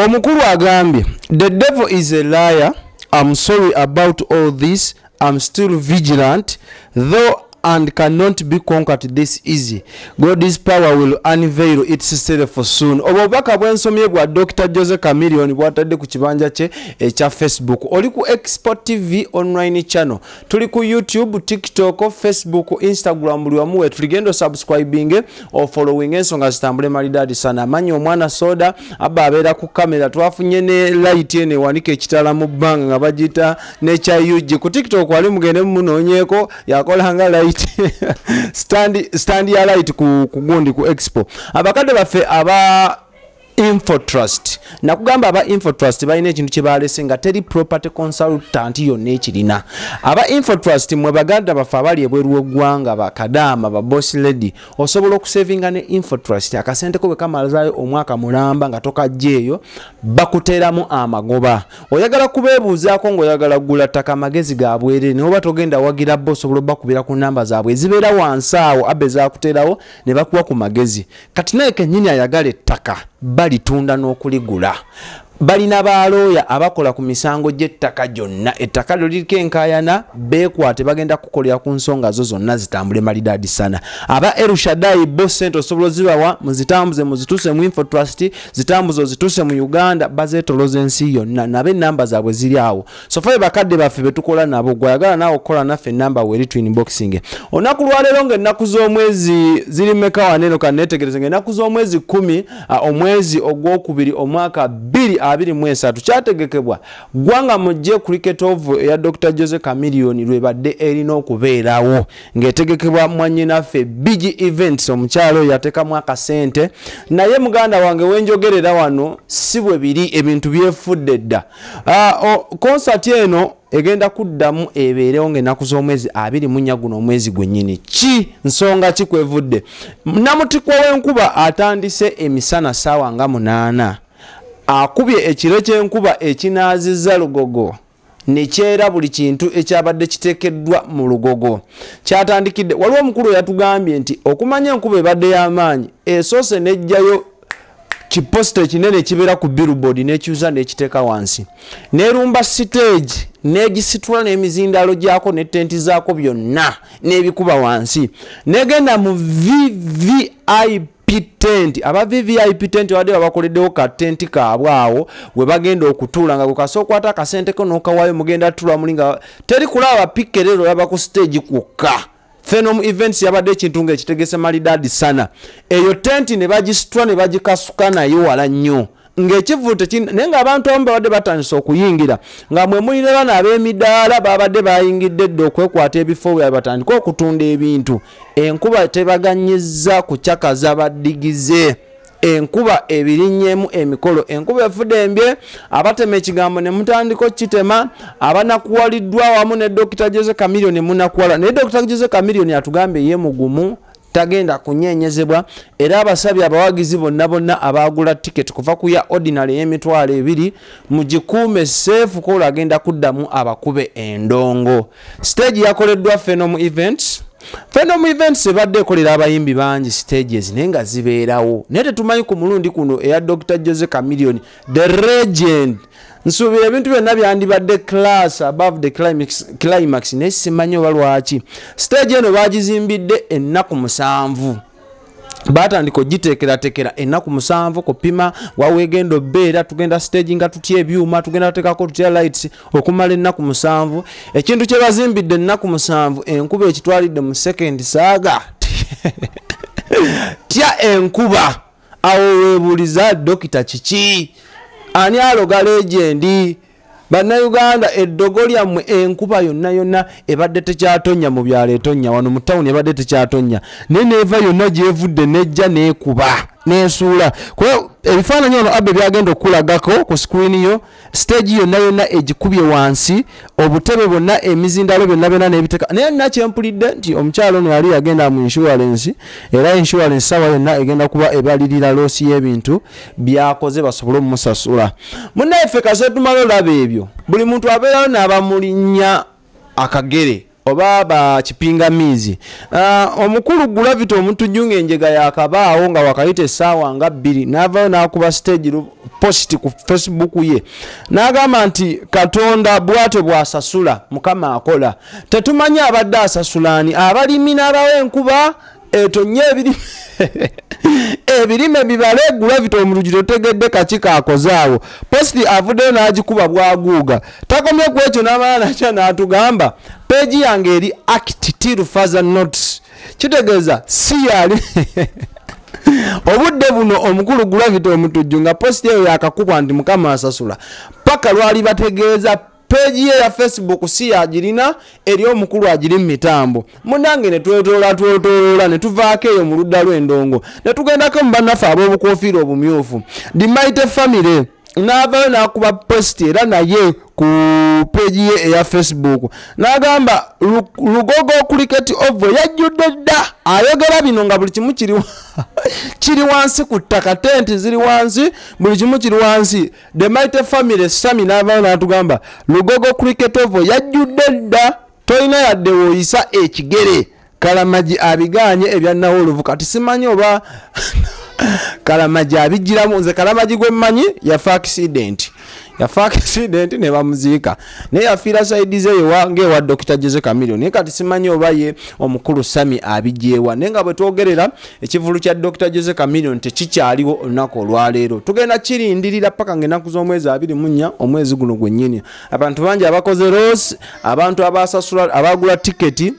Omukulu agambye, the devil is a liar. I'm sorry about all this. I'm still vigilant, though, and cannot be conquered this easy. God's power will unveil itself soon. Obubaka bwensomye bwa Dr. Jose Chameleon bwatadde ku kibanja kye ekya Facebook. Oli ku Export TV online channel. Tuli ku YouTube, TikTok, Facebook, Instagram buli wamu we tuligendo subscribing or following ensonga zitambule malidadi sana. Manyi omwana soda abba abeera ku kamera twafunye ne light ene wanike ekitala mu bbanga nga bagita ne chayuji. Ku TikTok wali mugende munoonyeko yakola nga light stand ya light ku gundi ku expo abakade bafe aba Infotrust nakugamba aba Infotrust balina ekintu kye balese nga teri property consultant yonna ekirina aba Infotrust mwe baganda bafe abali ebweru w'eggwanga bakadama ba boss lady osobola okusavinga ne Infotrust akasente ko bwe kamalazayo omwaka mulamba nga tokajjeeyo bakuteramu amagoba oyagala kubeebuuzaako ng'oyagala kugula ttaka magezi ga bwerere ne oba togenda wagira bo osobola bakubira ku namba zaabwe ezibeera wansi awo abbe zaakuterawo ne bakuwa ku magezi kati naye kennyini ayagala ettaka balitunda n'okuligula balina balooya abakola ku misango gy'ettaka gyonna ettaka lyo liriko enkayana beekwate bagenda kukolera ku nsonga zo zonna zitambule malidadi sana aba Erushadai Boss Center osobola zibawa muzitambuze muzituse mu Infotrust zitambuzo zituse mu Uganda bazetoloza ensi yonna nabe namba zaabwe ziri awo so faye bakadde baffe betukola nabo gwayagala nawe okola naffe namba weri twin boxing onaku lwaleero ng'ennaku z'omwezi ziri mmeka waneno kaneetegereze ng'ennaku z'omwezi 10 omwezi ogwokubiri omwaka 2023 kyategekebwa gwanga mujje cricket of ya Dr. Jose Chameleon lwebadde erina okubeerawo ng'etegekebwa mwannyinaffe big events omukyalo yatekamu akasente naye muganda wange wenjogerera wano si bwe biri ebintu byefudde dda concert eno egenda kuddamu ebeerewo ng'ennaku z'omwezi 24 guno omwezi gwennyini ki nsonga ki kwevudde namutikwa w'enkuba atandise emisana ssaawa nga 8 akubye ekiro ky'enkuba ekinaazizza Lugogo nekyera buli kintu ekyabadde kiteekeddwa mu Lugogo kyatandikidde waliwo omukulu yatugambye nti okumanya enkuba ebadde y'amaanyi esoose nejjayo kiposta ekinene kibeera ku billboard n'ekyuza n'ekiteeka wansi nerumba stage negisitula n'emizindalo gyako ne tenti zaako byonna n'ebikuba wansi negenda mu VVIP tent aba VVIP tent wadde babakoleddewo ka tent kaabwe awo we bagenda okutuula nga gukasokwata akasente ko n'okawayo mugenda tula mulinga teri kulaba pikerero yaba ku stage kwokka Phenom events yabadde ekintu ng'ekitegese malidadi sana eyo tent ne bagisitula ne bagikasuka nayo wala nnyo ng'ekivuute naye ng'abantu abamu babadde batandise okuyingira nga mwe mulina bana ab'emidaala babadde bayingidde dde okwekwata ebifo bwe batandika okutunda ebintu enkuba tebaganyizza kucakaza baddigize enkuba ebirinnyemu emikolo enkuba efudde embye abatema ekigambo ne mutandika okitema abanakuwaliddwa wamu ne Dr. Jose Chameleon ne munakuwala naye Dr. Jose Chameleon atugambye ye mugumu tagenda kunyeenyezebwa era abasabye abawagizi bonna abagula ticket kuva ku ya ordinary y'emitwalo 2 mugikuume safe ko agenda kuddamu abakube endongo stage yakoleddwa Phenom events ebadde ekolera abayimbi bangi stages naye nga zibeerawo naye tetumanyi ku mulundi kuno eya Dr. Jose Chameleon the legend nsuubira ebintu byonna byandibadde class above the climax naye simanyi oba lwaki stage eno bagizimbidde ennaku 7 batandika ogiteekerateekera ennaku 7 kupima wawegenda obbeera tugenda stage nga tutya ebyuma tugenda tuteekako tutya lights okumala ennaku 7 ekintu kye bazimbidde ennaku 7 enkuba ekitwalidde mu second saaga tya enkuba awo weebuuliza dokita kiki ani aloga legendi Bannayuganda eddogo lyammwe enkuba yonna ebadde tekyatonya mu byalo etonya wano mu town ebadde tekyatonya neeva yonna gyevudde nejja neekuba nesuula kwa ebifaananyi ono abbe byagenda okulagako ku screen yo stage yonna egikubye wansi obutebe bonna emizindalo byonna n'ebiteka naye nakyempulidde nti omukyalo ono yali yagenda mu insurance era insurance sawa yonna egenda kuba ebalirira loosi y'ebintu byakoze basobole omusasula munnaffe kase tumala olaba ebyo buli muntu abeerayo n'abamulinnya akagere oba ba kipingamizi omukulu Gravity omutujunga enjega yakabaawo nga wakayite essaawa nga 2 n'avaayo n'akuba stage post ku Facebook ye n'agamba nti Katonda bw'atyo bw'asasula Mukama akola tetumanyi abadde asasulani abalimi n'abawa enkuba etonye ebirime bibale Gravity omulujiro tegedde kachika akozaawo posti avuddeyo n'agikuba bwaguuga takomye ku ekyo n'amala nakya n'atugamba peegi yange eri act till further notice kitegeeza si yali obudde buno omukulu Gravity omutujju nga posti eyo yakakubwa nti Mukama asasula paka lwali bategeeza peegi ye ya Facebook si yagirina eri omukulu agiri mu mitambo munange ne twetoola ne tuvaako eyo mu ludda lw'endongo ne tugendako mu bannaffe ab'obukofiira obumyufu The Mighty Family n'avaayo n'akuba posti era naye ku peegi ye eya Facebook n'agamba Lugogo Cricket Oval yajjudde dda ayogera bino nga buli kimu kiri wansi ku ttaka tenti ziri wansi buli kimu kiri wansi The Mighty Family Sami n'avaayo n'atugamba Lugogo Cricket Oval yajjudde dda toyina yadde woyisa ekigere Kalamaji abiganye ebya Nawolovu kati simanyi oba Kalamaji abigiramu nze Kalamaji gwe mmanyi yafa accident ne bamuziika naye yafiira side ze wange wa Dr. Jose Chameleon naye kati simanyi oba ye omukulu Sami abijeewa naye nga bwe twogerera ekivulu kya Dr. Jose Chameleon tekikyaliwo olunaku olwaleero tugenda kirindirira paka ng'ennaku z'omwezi 24 omwezi guno gwennyini abantu bangi abakoze loss abantu abasasula abagula tiketi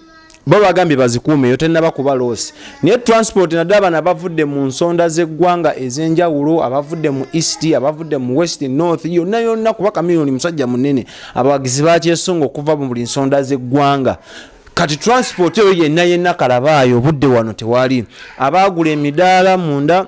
bo bagambye bazikuumeyo tennaba kuba loss naye transport naddala bano abavudde mu nsonda z'eggwanga ez'enjawulo abavudde mu east abavudde mu west north yonna kuba Chameleon musajja munene abawagizi bakyesunga okuva mu buli nsonda z'eggwanga kati transport eyo yenna kalabaayo obudde wano tewali abaagula emidaala munda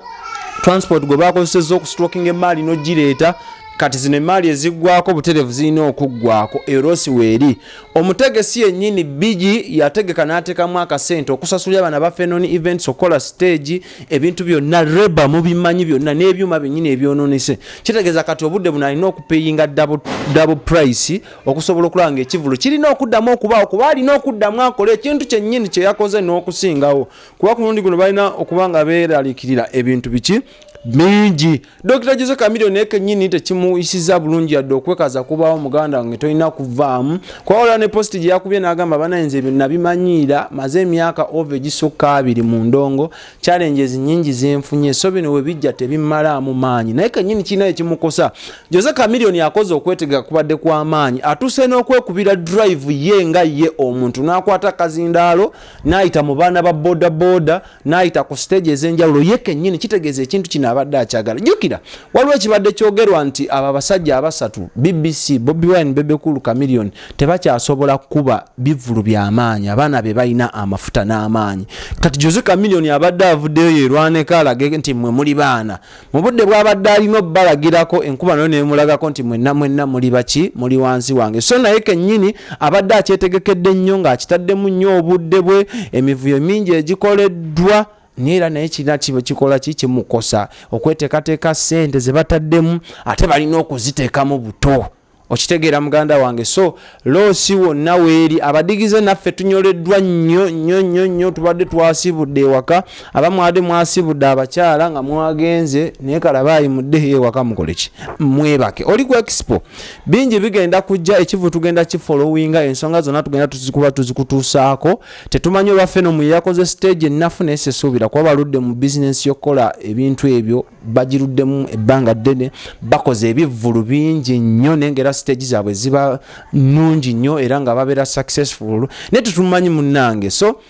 transport gwe bakozesezza okustroking emaali n'ogireeta kati zino emaali eziggwako buterevu zirina okuggwako erosi weeri omutegesi yennyini Bigi yategeka n'ateekamu akasente okusasulira abana ba Fenoni Events okola stage ebintu byonna reba mubimanyi byonna n'ebyuma byennyini ebyonoonese kitegeeza kati obudde buno alina okupeyinga double price okusobola okulaba ng'ekivulu kirina okuddamu okubaawo kuba alina okuddamu akola ekintu kyennyini kye yakoze n'okusingawo kuba ku mulundi guno balina okuba nga beeraliikirira ebintu biki mingi Dr. Jose Chameleon neke nyini tekimuyisiza bulungi yadde okwekaza kubawo muganda wange tolina kuvaamu kwaola ne posti gye yakubye n'agamba banayinza ebyo nabimanyiira maze emyaka over gisukka 2 mu ndongo challenges nyingi zenfunye so bino we bijja tebimalaamu maanyi naye kenyini kina ekimukosa Jose Chameleon yakoze okwetega kubadde kwa maanyi atuse n'okwekubira drive ye nga ye omuntu n'akwata kazindaalo n'ayita mu baana ba boda n'ayita ku stage ez'enjawulo ye kenyini kitegeeza ekintu kino abadde akyagala jukira waliwo ekibadde kyogerwa nti aba basajja abasatu BBC Bobi Wine Bebe Cool Chameleon tebakyasobola kuba bivulu by'amaanyi abaana be balina amafuta n'amaanyi kati Jose Chameleon abadde avuddeyo yerwaneko alage nti mwe muli baana mu budde bw'abadde alina obbalagirako enkuba nayo nemulagako nti mwenna muli baki muli wansi wange so naye kennyini abadde akyetegekedde nnyo ng'akitaddemu nnyo obudde bwe emivuyo mingi egikoleddwa Nera naye kina kibo kikola kimukosa okweteekateeka ssente ze bataddemu ate balina okuziteekamu buto okitegeera muganda wange so loosi wonna weeri abadigize naffe tunyoleddwa nnyo tubadde twasibudde ewaka abamwade mwasibudde abakyala nga mwagenze naye kalabaayi mudde ewaka mukoleki mwebake oli ku expo bingi bigenda kujja ekivu tugenda kifollowinga ensonga zonna tugenda tuzikuba tuzikutuusaako tetumanyi olwa Fenomu yakoze stage ennafu naye sesuubira kuba baludde mu bizinesi y'okukola ebintu ebyo bagiruddemu ebbanga ddene bakoze ebivvulu bingi nnyo nengera stage zaabwe ziba nungi nnyo era nga babeera successful ne tutumanyi munnange so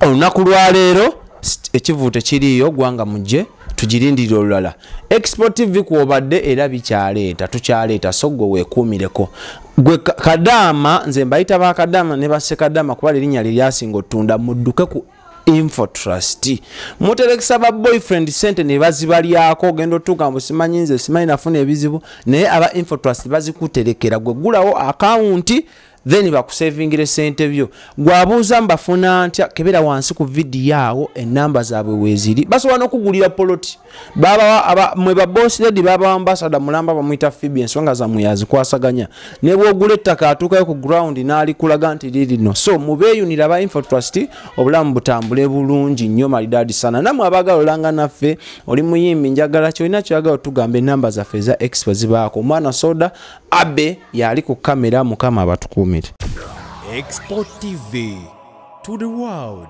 olunaku lwa leero ekivu tekiriyo gwanga mujje tugirindirira olulala Expo TV kwobadde era bikyaleeta tukyaleeta so gwe weekuumireko gwe Kadaama nze mbayita ba Kadaama ne basse Kadaama kuba linnya liryasinga ottunda mudduke ku Info Trust muterekisa ba boyfriend sente ne bazibalyako gendo tuka musimanyi nze simanyi nafuna ebizibu naye aba Info Trust bazikuterekera gwe gulawo account then bakusavingire sente byo. Gwabuuza mbafuna ntya, kebera wansi ku video awo enamba zaabwe weeziri. Basobola n'okugulira poloti. Mwe ba boss lady baba ambassador mulamba bamuyita Phoebe ensonga za muyazi kwasaganya. Ne bwogula ettaka atuukayo ku ground n'ali kulaga nti lirino. So mubeeyunira ba Info Trust obulamu butambule bulungi nnyo malidadi sana. Namwe abagala olanga naffe oli muyimbi njagala kyolina kyagala tugambe enamba zaffe za expo zibaako. Omwana soda Abe yali ku kamera mukama abatukuumire. Expo TV to the world.